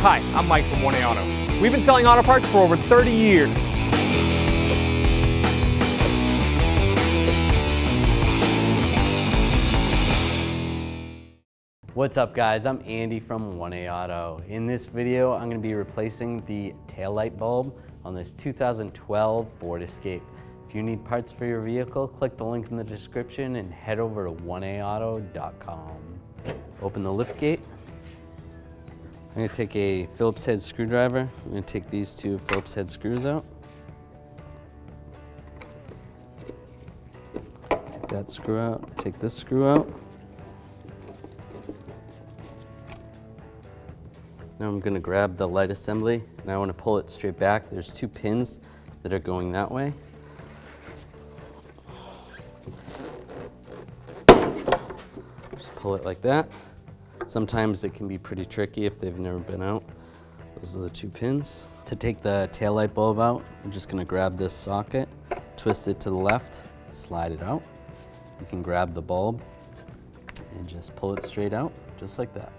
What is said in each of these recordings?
Hi, I'm Mike from 1A Auto. We've been selling auto parts for over 30 years. What's up guys, I'm Andy from 1A Auto. In this video, I'm going to be replacing the taillight bulb on this 2012 Ford Escape. If you need parts for your vehicle, click the link in the description and head over to 1aauto.com. Open the lift gate. I'm going to take a Phillips head screwdriver. I'm going to take these two Phillips head screws out. Take that screw out, take this screw out. Now I'm going to grab the light assembly and I want to pull it straight back. There's two pins that are going that way. Just pull it like that. Sometimes it can be pretty tricky if they've never been out. Those are the two pins. To take the taillight bulb out, I'm just going to grab this socket, twist it to the left, slide it out. You can grab the bulb and just pull it straight out, just like that.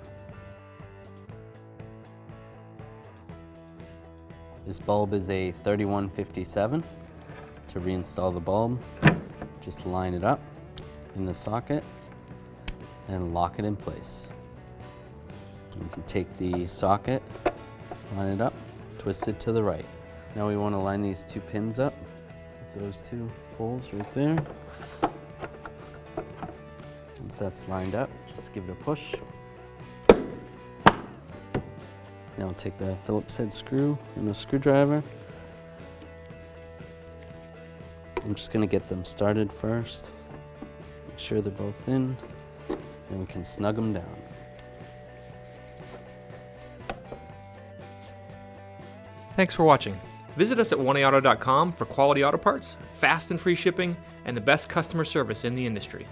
This bulb is a 3157. To reinstall the bulb, just line it up in the socket and lock it in place. You can take the socket, line it up, twist it to the right. Now we want to line these two pins up with those two holes right there. Once that's lined up, just give it a push. Now I'll take the Phillips head screw and a screwdriver. I'm just going to get them started first. Make sure they're both in, then we can snug them down. Thanks for watching. Visit us at 1aauto.com for quality auto parts, fast and free shipping, and the best customer service in the industry.